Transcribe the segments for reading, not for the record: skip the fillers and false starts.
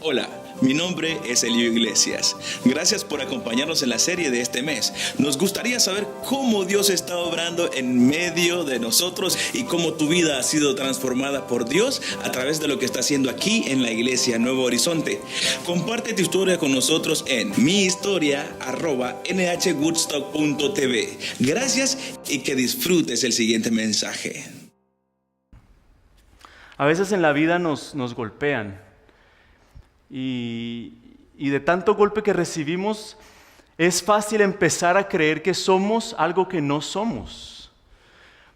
Hola, mi nombre es Elio Iglesias. Gracias por acompañarnos en la serie de este mes. Nos gustaría saber cómo Dios está obrando en medio de nosotros y cómo tu vida ha sido transformada por Dios a través de lo que está haciendo aquí en la iglesia Nuevo Horizonte. Comparte tu historia con nosotros en mihistoria@nhwoodstock.tv. Gracias y que disfrutes el siguiente mensaje. A veces en la vida nos golpean y de tanto golpe que recibimos es fácil empezar a creer que somos algo que no somos.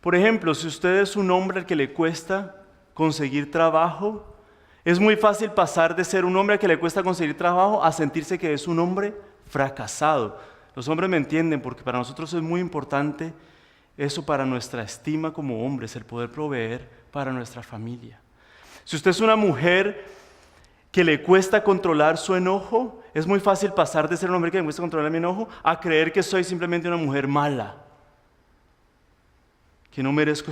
Por ejemplo, si usted es un hombre al que le cuesta conseguir trabajo, es muy fácil pasar de ser un hombre al que le cuesta conseguir trabajo a sentirse que es un hombre fracasado. Los hombres me entienden porque para nosotros es muy importante eso para nuestra estima como hombres, el poder proveer para nuestra familia. Si usted es una mujer que le cuesta controlar su enojo, es muy fácil pasar de ser un hombre que le cuesta controlar mi enojo a creer que soy simplemente una mujer mala, que no merezco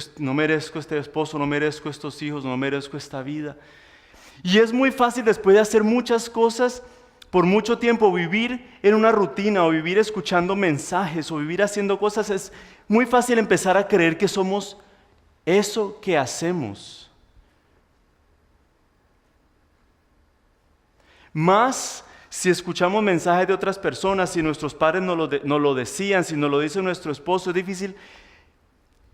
este esposo, no merezco estos hijos, no merezco esta vida. Y es muy fácil después de hacer muchas cosas, por mucho tiempo vivir en una rutina o vivir escuchando mensajes o vivir haciendo cosas, es muy fácil empezar a creer que somos eso que hacemos. Más si escuchamos mensajes de otras personas, si nuestros padres nos lo decían, si nos lo dice nuestro esposo, es difícil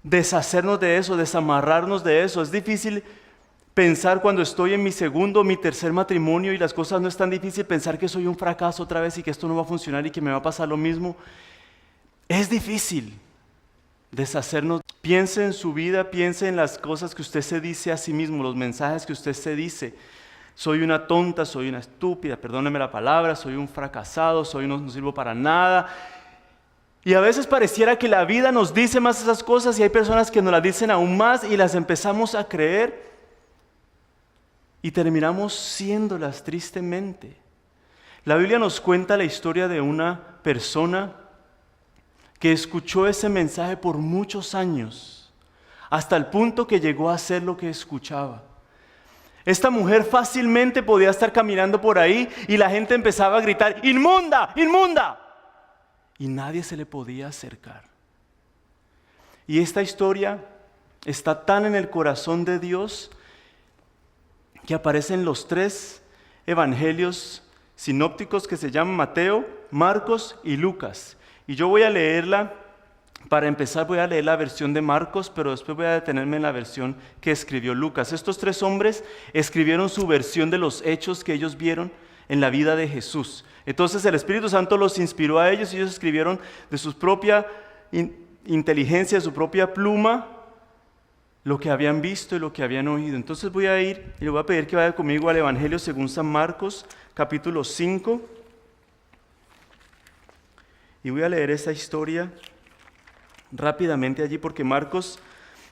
deshacernos de eso, desamarrarnos de eso. Es difícil pensar cuando estoy en mi segundo o mi tercer matrimonio y las cosas no es tan difícil, pensar que soy un fracaso otra vez y que esto no va a funcionar y que me va a pasar lo mismo. Es difícil deshacernos. Piense en su vida, piense en las cosas que usted se dice a sí mismo, los mensajes que usted se dice. Soy una tonta, soy una estúpida, perdóneme la palabra, soy un fracasado, no sirvo para nada. Y a veces pareciera que la vida nos dice más esas cosas y hay personas que nos las dicen aún más y las empezamos a creer y terminamos siéndolas tristemente. La Biblia nos cuenta la historia de una persona que escuchó ese mensaje por muchos años, hasta el punto que llegó a hacer lo que escuchaba. Esta mujer fácilmente podía estar caminando por ahí y la gente empezaba a gritar, ¡inmunda! ¡Inmunda! Y nadie se le podía acercar. Y esta historia está tan en el corazón de Dios que aparecen los 3 evangelios sinópticos que se llaman Mateo, Marcos y Lucas. Y yo voy a leerla. Para empezar voy a leer la versión de Marcos, pero después voy a detenerme en la versión que escribió Lucas. Estos 3 hombres escribieron su versión de los hechos que ellos vieron en la vida de Jesús. Entonces el Espíritu Santo los inspiró a ellos y ellos escribieron de su propia inteligencia, de su propia pluma, lo que habían visto y lo que habían oído. Entonces voy a ir y le voy a pedir que vaya conmigo al Evangelio según San Marcos, capítulo 5. Y voy a leer esta historia rápidamente allí porque Marcos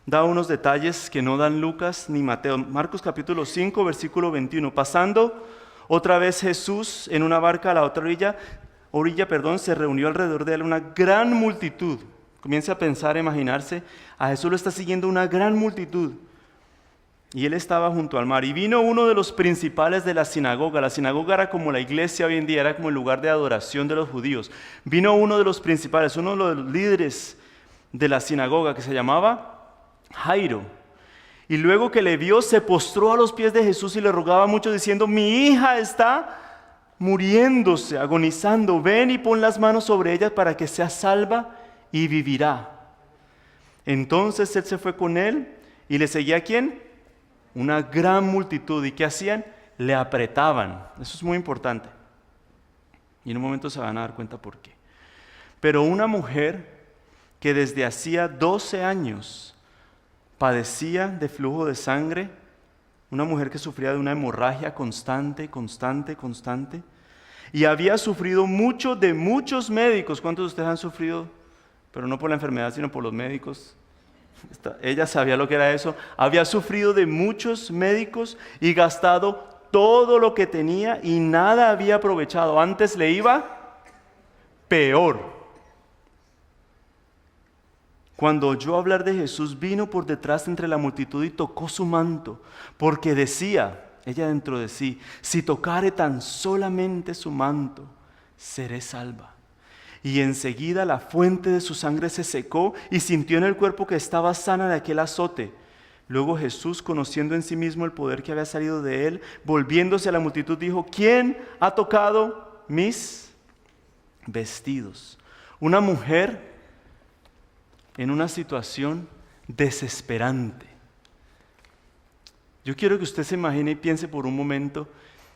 da unos detalles que no dan Lucas ni Mateo. Marcos capítulo 5, versículo 21. Pasando otra vez Jesús en una barca a la otra orilla, se reunió alrededor de él una gran multitud. Comience a pensar, a imaginarse, a Jesús lo está siguiendo una gran multitud. Y él estaba junto al mar. Y vino uno de los principales de la sinagoga. La sinagoga era como la iglesia hoy en día, era como el lugar de adoración de los judíos. Vino uno de los principales, uno de los líderes de la sinagoga que se llamaba Jairo. Y luego que le vio, se postró a los pies de Jesús y le rogaba mucho diciendo, mi hija está muriéndose, agonizando, ven y pon las manos sobre ella para que sea salva y vivirá. Entonces él se fue con él y le seguía ¿a quién? Una gran multitud. ¿Y qué hacían? Le apretaban. Eso es muy importante. Y en un momento se van a dar cuenta por qué. Pero una mujer que desde hacía 12 años padecía de flujo de sangre, una mujer que sufría de una hemorragia constante, y había sufrido mucho de muchos médicos. ¿Cuántos de ustedes han sufrido? Pero no por la enfermedad, sino por los médicos. Ella sabía lo que era eso. Había sufrido de muchos médicos y gastado todo lo que tenía y nada había aprovechado. Antes le iba peor. Cuando oyó hablar de Jesús, vino por detrás entre la multitud y tocó su manto, porque decía, ella dentro de sí, si tocare tan solamente su manto, seré salva. Y enseguida la fuente de su sangre se secó y sintió en el cuerpo que estaba sana de aquel azote. Luego Jesús, conociendo en sí mismo el poder que había salido de él, volviéndose a la multitud, dijo: ¿quién ha tocado mis vestidos? Una mujer en una situación desesperante. Yo quiero que usted se imagine y piense por un momento,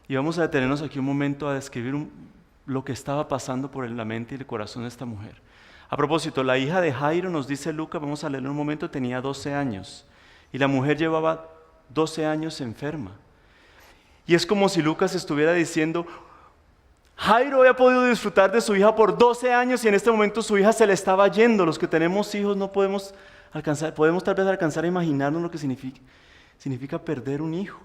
y vamos a detenernos aquí un momento a describir lo que estaba pasando por la mente y el corazón de esta mujer. A propósito, la hija de Jairo, nos dice Lucas, vamos a leerlo un momento, tenía 12 años. Y la mujer llevaba 12 años enferma. Y es como si Lucas estuviera diciendo: Jairo había podido disfrutar de su hija por 12 años y en este momento su hija se le estaba yendo. Los que tenemos hijos no podemos tal vez alcanzar a imaginarnos lo que significa perder un hijo.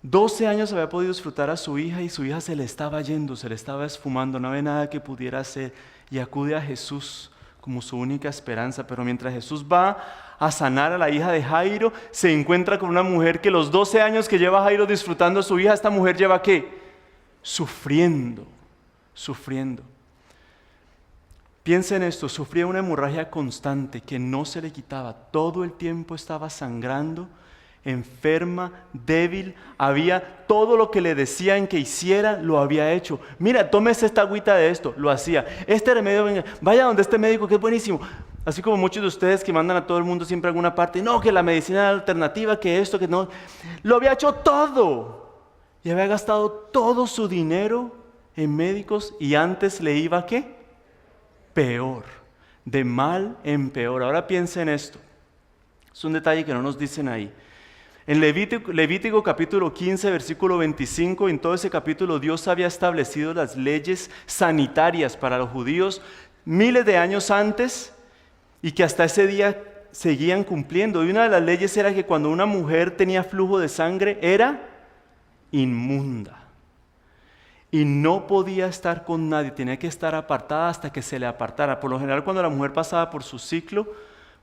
12 años había podido disfrutar a su hija y su hija se le estaba yendo, se le estaba esfumando, no había nada que pudiera hacer, y acude a Jesús como su única esperanza. Pero mientras Jesús va a sanar a la hija de Jairo, se encuentra con una mujer que los 12 años que lleva Jairo disfrutando a su hija, esta mujer lleva ¿qué? Sufriendo. Piensa en esto, sufría una hemorragia constante que no se le quitaba, todo el tiempo estaba sangrando, enferma, débil, había todo lo que le decían que hiciera, lo había hecho. Mira, tómese esta agüita de esto, lo hacía. Este remedio, vaya donde este médico que es buenísimo. Así como muchos de ustedes que mandan a todo el mundo siempre a alguna parte, no, que la medicina alternativa, que esto, que no. Lo había hecho todo y había gastado todo su dinero en médicos y antes le iba ¿qué? Peor, de mal en peor. Ahora piensa en esto, es un detalle que no nos dicen ahí. En Levítico capítulo 15, versículo 25, en todo ese capítulo Dios había establecido las leyes sanitarias para los judíos miles de años antes y que hasta ese día seguían cumpliendo. Y una de las leyes era que cuando una mujer tenía flujo de sangre era inmunda y no podía estar con nadie, tenía que estar apartada hasta que se le apartara. Por lo general, cuando la mujer pasaba por su ciclo,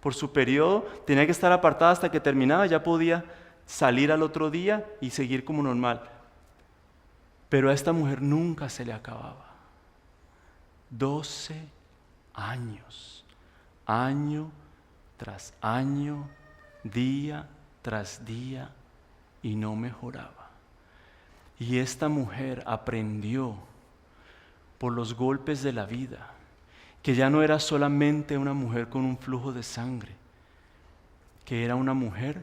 por su periodo, tenía que estar apartada hasta que terminaba, ya podía salir al otro día y seguir como normal. Pero a esta mujer nunca se le acababa. 12 años, año tras año, día tras día, y no mejoraba. Y esta mujer aprendió por los golpes de la vida que ya no era solamente una mujer con un flujo de sangre, que era una mujer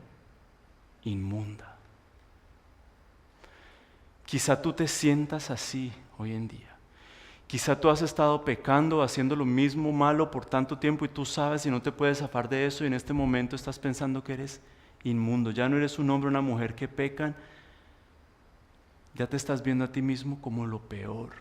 inmunda. Quizá tú te sientas así hoy en día. Quizá tú has estado pecando, haciendo lo mismo malo por tanto tiempo y tú sabes y no te puedes zafar de eso, y en este momento estás pensando que eres inmundo. Ya no eres un hombre o una mujer que pecan, ya te estás viendo a ti mismo como lo peor.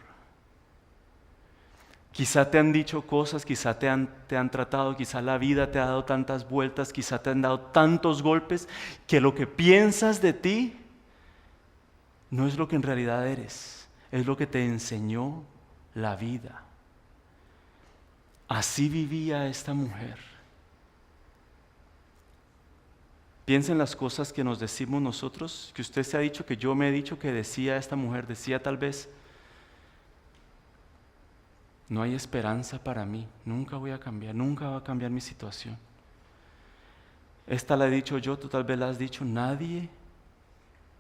Quizá te han dicho cosas, quizá te han tratado, quizá la vida te ha dado tantas vueltas, quizá te han dado tantos golpes que lo que piensas de ti no es lo que en realidad eres, es lo que te enseñó la vida. Así vivía esta mujer. Piensa en las cosas que nos decimos nosotros, que usted se ha dicho, que yo me he dicho, que decía esta mujer, decía tal vez: no hay esperanza para mí, nunca voy a cambiar, nunca va a cambiar mi situación. Esta la he dicho yo, tú tal vez la has dicho: nadie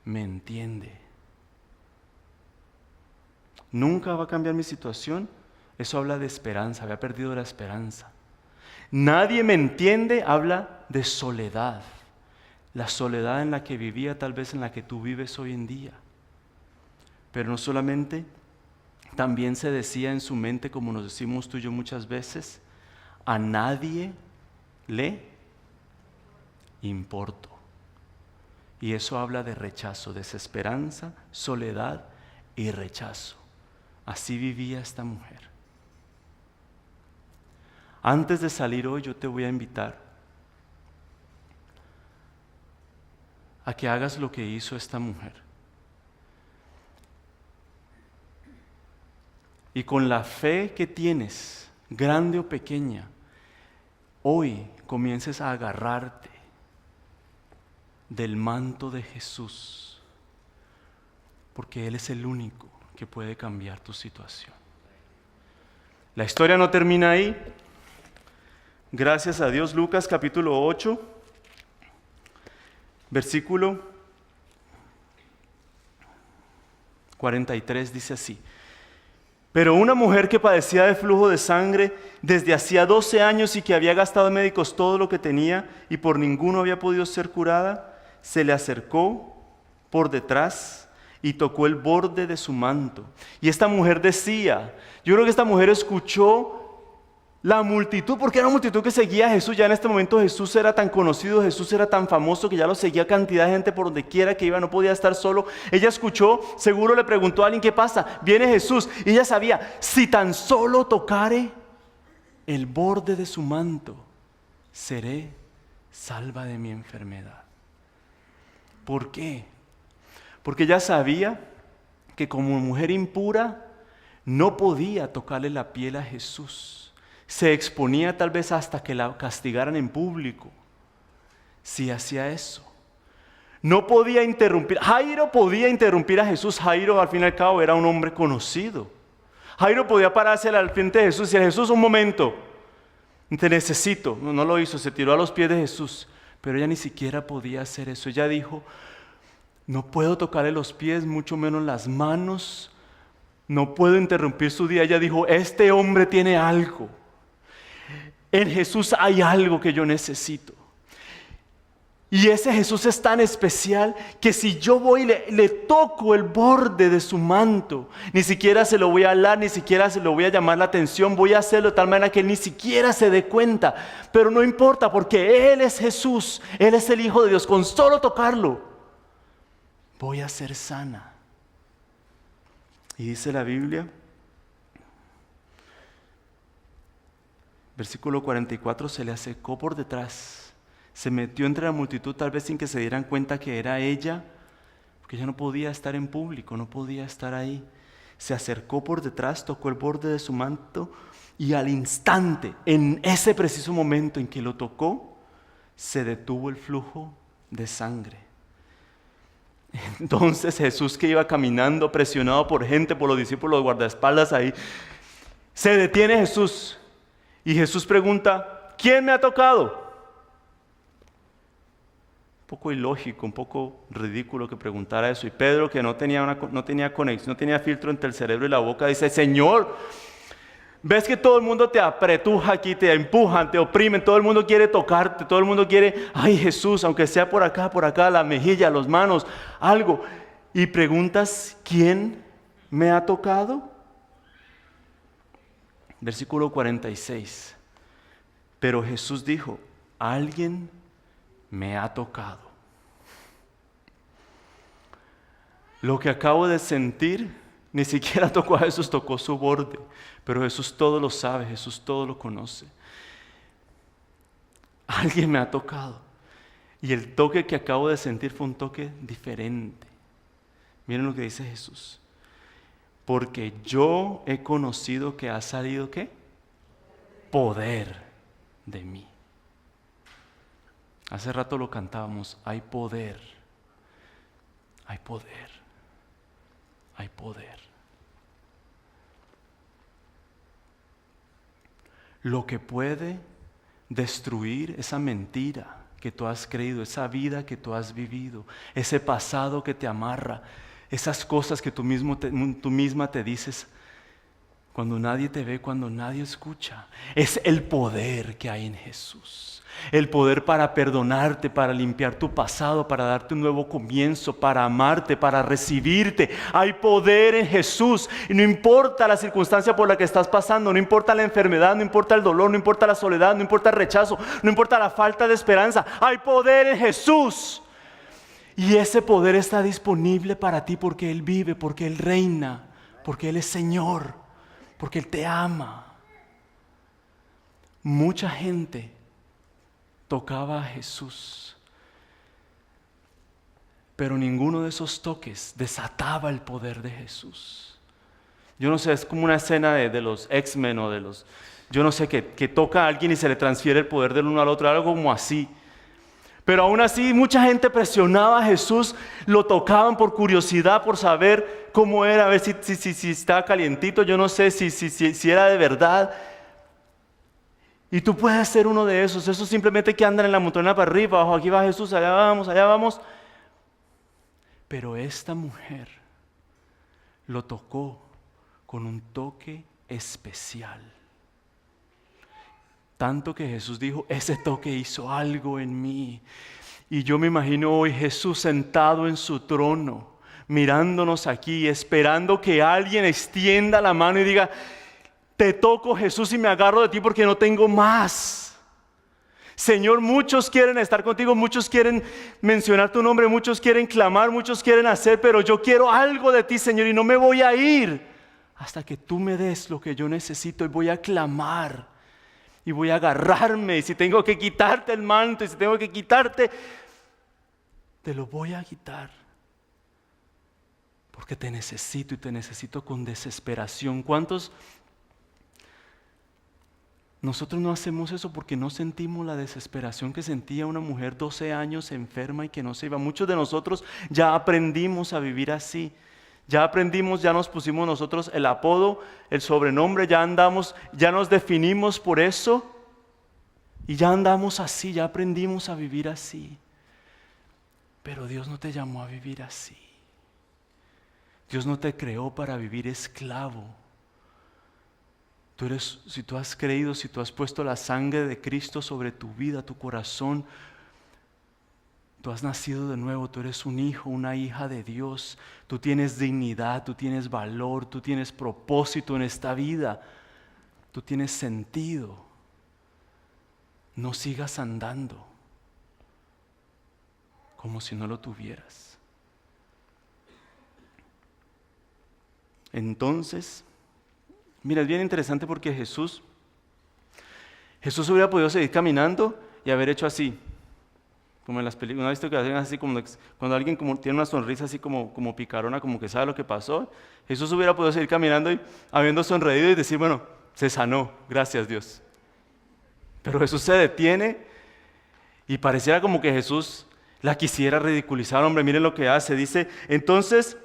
me entiende. Nunca va a cambiar mi situación. Eso habla de esperanza, había perdido la esperanza. Nadie me entiende, habla de soledad. La soledad en la que vivía, tal vez en la que tú vives hoy en día. Pero no solamente, también se decía en su mente, como nos decimos tú y yo muchas veces: a nadie le importo. Y eso habla de rechazo, desesperanza, soledad y rechazo. Así vivía esta mujer. Antes de salir hoy, yo te voy a invitar a que hagas lo que hizo esta mujer. Y con la fe que tienes, grande o pequeña, hoy comiences a agarrarte del manto de Jesús, porque Él es el único que puede cambiar tu situación. La historia no termina ahí. Gracias a Dios, Lucas capítulo 8, versículo 43 dice así: pero una mujer que padecía de flujo de sangre desde hacía 12 años y que había gastado en médicos todo lo que tenía y por ninguno había podido ser curada, se le acercó por detrás y tocó el borde de su manto. Y esta mujer decía, yo creo que esta mujer escuchó la multitud, porque era una multitud que seguía a Jesús. Ya en este momento Jesús era tan conocido, Jesús era tan famoso que ya lo seguía cantidad de gente por donde quiera que iba, no podía estar solo. Ella escuchó, seguro le preguntó a alguien: ¿qué pasa? Viene Jesús. Y ella sabía, si tan solo tocare el borde de su manto, seré salva de mi enfermedad. ¿Por qué? Porque ella sabía que como mujer impura no podía tocarle la piel a Jesús. Se exponía tal vez hasta que la castigaran en público si hacía eso. No podía interrumpir. Jairo podía interrumpir a Jesús. Jairo al fin y al cabo era un hombre conocido. Jairo podía pararse al frente de Jesús y decir: Jesús, un momento, te necesito. No lo hizo, se tiró a los pies de Jesús. Pero ella ni siquiera podía hacer eso. Ella dijo: no puedo tocarle los pies, mucho menos las manos. No puedo interrumpir su día. Ella dijo: este hombre tiene algo. En Jesús hay algo que yo necesito. Y ese Jesús es tan especial que si yo voy y le toco el borde de su manto, ni siquiera se lo voy a hablar, ni siquiera se lo voy a llamar la atención, voy a hacerlo de tal manera que él ni siquiera se dé cuenta. Pero no importa, porque Él es Jesús, Él es el Hijo de Dios. Con solo tocarlo, voy a ser sana. Y dice la Biblia, versículo 44, se le acercó por detrás, se metió entre la multitud, tal vez sin que se dieran cuenta que era ella, porque ella no podía estar en público, no podía estar ahí. Se acercó por detrás, tocó el borde de su manto y al instante, en ese preciso momento en que lo tocó, se detuvo el flujo de sangre. Entonces Jesús, que iba caminando presionado por gente, por los discípulos, los guardaespaldas ahí, se detiene Jesús. Y Jesús pregunta: ¿quién me ha tocado? Un poco ilógico, un poco ridículo que preguntara eso. Y Pedro, que no tenía conexión, no tenía filtro entre el cerebro y la boca, dice: Señor, ves que todo el mundo te apretuja aquí, te empujan, te oprimen, todo el mundo quiere tocarte, todo el mundo quiere, ay Jesús, aunque sea por acá, la mejilla, las manos, algo. Y preguntas: ¿quién me ha tocado? Versículo 46. Pero Jesús dijo: alguien me ha tocado. Lo que acabo de sentir ni siquiera tocó a Jesús, tocó su borde. Pero Jesús todo lo sabe, Jesús todo lo conoce. Alguien me ha tocado. Y el toque que acabo de sentir fue un toque diferente. Miren lo que dice Jesús: porque yo he conocido que ha salido, ¿qué? Poder de mí. Hace rato lo cantábamos: hay poder, hay poder, hay poder. Lo que puede destruir esa mentira que tú has creído, esa vida que tú has vivido, ese pasado que te amarra, esas cosas que tú misma te dices cuando nadie te ve, cuando nadie escucha, es el poder que hay en Jesús. El poder para perdonarte, para limpiar tu pasado, para darte un nuevo comienzo, para amarte, para recibirte. Hay poder en Jesús. Y no importa la circunstancia por la que estás pasando, no importa la enfermedad, no importa el dolor, no importa la soledad, no importa el rechazo, no importa la falta de esperanza. Hay poder en Jesús. Y ese poder está disponible para ti porque Él vive, porque Él reina, porque Él es Señor, porque Él te ama. Mucha gente tocaba a Jesús, pero ninguno de esos toques desataba el poder de Jesús. Yo no sé, es como una escena de los X-Men o de los, yo no sé, que toca a alguien y se le transfiere el poder del uno al otro, algo como así. Pero aún así mucha gente presionaba a Jesús, lo tocaban por curiosidad, por saber cómo era, a ver si estaba calientito, yo no sé si era de verdad. Y tú puedes ser uno de esos simplemente que andan en la montaña para arriba, abajo, aquí va Jesús, allá vamos, allá vamos. Pero esta mujer lo tocó con un toque especial. Tanto que Jesús dijo, ese toque hizo algo en mí. Y yo me imagino hoy Jesús sentado en su trono, mirándonos aquí, esperando que alguien extienda la mano y diga, te toco Jesús y me agarro de ti porque no tengo más. Señor, muchos quieren estar contigo, muchos quieren mencionar tu nombre, muchos quieren clamar, muchos quieren hacer, pero yo quiero algo de ti, Señor, y no me voy a ir hasta que tú me des lo que yo necesito y voy a clamar. Y voy a agarrarme, y si tengo que quitarte el manto, y si tengo que quitarte, te lo voy a quitar. Porque te necesito y te necesito con desesperación. ¿Cuántos? Nosotros no hacemos eso porque no sentimos la desesperación que sentía una mujer 12 años enferma y que no se iba. Muchos de nosotros ya aprendimos a vivir así. Ya aprendimos, ya nos pusimos nosotros el apodo, el sobrenombre, ya andamos, ya nos definimos por eso y ya andamos así, ya aprendimos a vivir así. Pero Dios no te llamó a vivir así. Dios no te creó para vivir esclavo. Si tú has creído, si tú has puesto la sangre de Cristo sobre tu vida, tu corazón, tú has nacido de nuevo, tú eres un hijo, una hija de Dios. Tú tienes dignidad, tú tienes valor, tú tienes propósito en esta vida. Tú tienes sentido. No sigas andando como si no lo tuvieras. Entonces, mira, es bien interesante porque Jesús hubiera podido seguir caminando y haber hecho así. Como en las películas, ¿no has visto que hacen así como cuando alguien como tiene una sonrisa así como picarona, como que sabe lo que pasó? Jesús hubiera podido seguir caminando y habiendo sonreído y decir, bueno, se sanó, gracias Dios. Pero Jesús se detiene y pareciera como que Jesús la quisiera ridiculizar. Hombre, miren lo que hace. Dice, entonces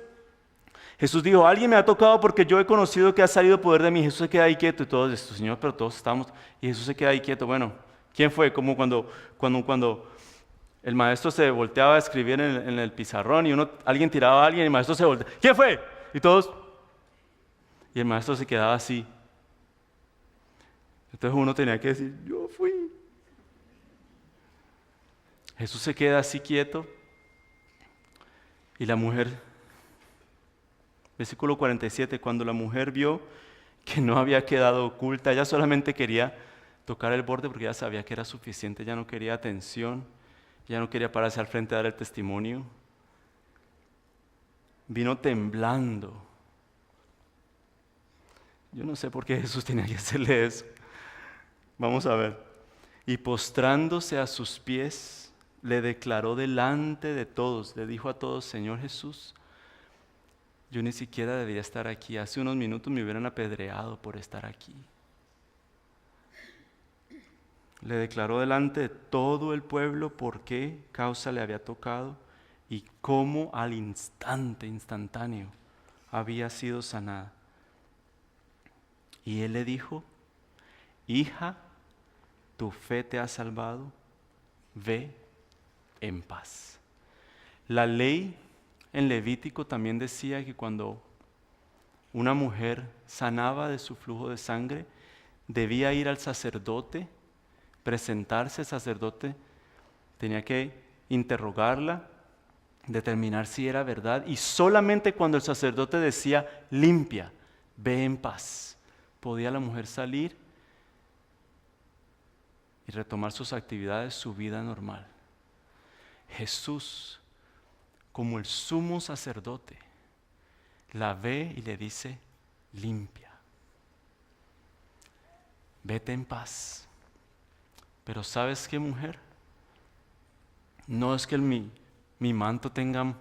Jesús dijo, alguien me ha tocado porque yo he conocido que ha salido poder de mí. Jesús se queda ahí quieto y todos estos, Señor, pero todos estamos. Y Jesús se queda ahí quieto. Bueno, ¿quién fue? Como cuando el maestro se volteaba a escribir en el pizarrón y alguien tiraba a alguien y el maestro se volteaba. ¿Quién fue? Y todos. Y el maestro se quedaba así. Entonces uno tenía que decir, yo fui. Jesús se queda así quieto. Y la mujer, versículo 47, cuando la mujer vio que no había quedado oculta, ella solamente quería tocar el borde porque ya sabía que era suficiente, ya no quería atención. Ya no quería pararse al frente a dar el testimonio. Vino temblando. Yo no sé por qué Jesús tenía que hacerle eso. Vamos a ver. Y postrándose a sus pies, le declaró delante de todos, le dijo a todos, Señor Jesús, yo ni siquiera debía estar aquí. Hace unos minutos me hubieran apedreado por estar aquí. Le declaró delante de todo el pueblo por qué causa le había tocado y cómo al instantáneo, había sido sanada. Y él le dijo, hija, tu fe te ha salvado, ve en paz. La ley en Levítico también decía que cuando una mujer sanaba de su flujo de sangre, debía ir al sacerdote, presentarse. El sacerdote tenía que interrogarla, determinar si era verdad, y solamente cuando el sacerdote decía limpia, ve en paz, podía la mujer salir y retomar sus actividades, su vida normal. Jesús, como el sumo sacerdote, la ve y le dice limpia, vete en paz. Pero ¿sabes qué, mujer? No es que mi manto tenga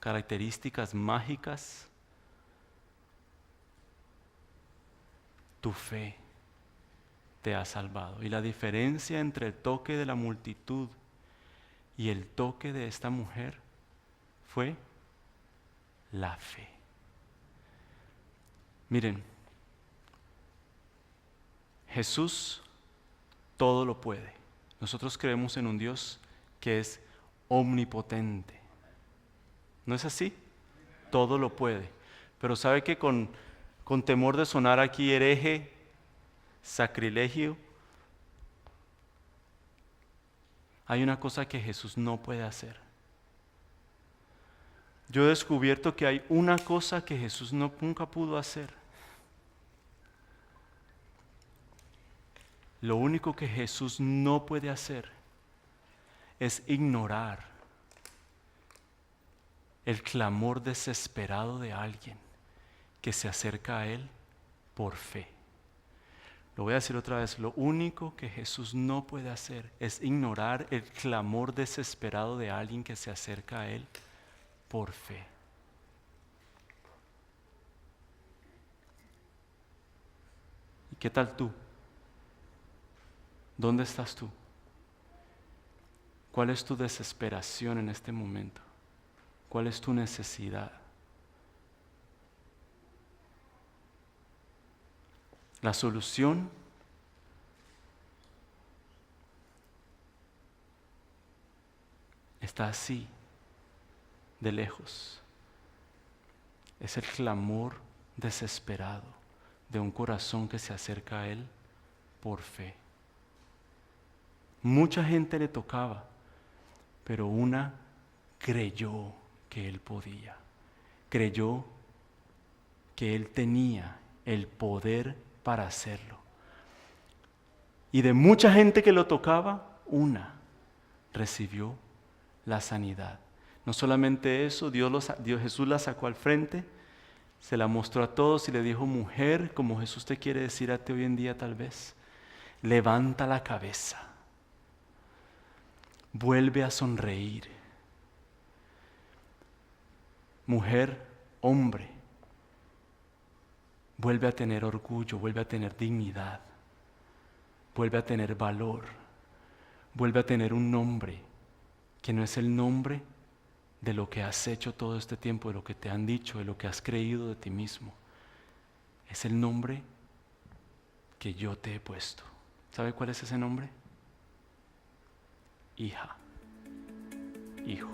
características mágicas. Tu fe te ha salvado. Y la diferencia entre el toque de la multitud Y el toque de esta mujer fue la fe. Miren, Jesús todo lo puede. Nosotros creemos en un Dios que es omnipotente. ¿No es así? Todo lo puede. Pero ¿sabe que con temor de sonar aquí hereje, sacrilegio, hay una cosa que Jesús no puede hacer? Yo he descubierto que hay una cosa que Jesús nunca pudo hacer. Lo único que Jesús no puede hacer es ignorar el clamor desesperado de alguien que se acerca a Él por fe. Lo voy a decir otra vez, lo único que Jesús no puede hacer es ignorar el clamor desesperado de alguien que se acerca a Él por fe. ¿Y qué tal tú? ¿Dónde estás tú? ¿Cuál es tu desesperación en este momento? ¿Cuál es tu necesidad? La solución está así, de lejos. Es el clamor desesperado de un corazón que se acerca a Él por fe. Mucha gente le tocaba, pero una creyó que Él podía. Creyó que Él tenía el poder para hacerlo. Y de mucha gente que lo tocaba, una recibió la sanidad. No solamente eso, Jesús la sacó al frente, se la mostró a todos y le dijo: mujer, como Jesús te quiere decir a ti hoy en día tal vez, levanta la cabeza, vuelve a sonreír. Mujer, hombre, vuelve a tener orgullo, vuelve a tener dignidad, vuelve a tener valor, vuelve a tener un nombre que no es el nombre de lo que has hecho todo este tiempo, de lo que te han dicho, de lo que has creído de ti mismo. Es el nombre que yo te he puesto. ¿Sabe cuál es ese nombre? Hija, hijo.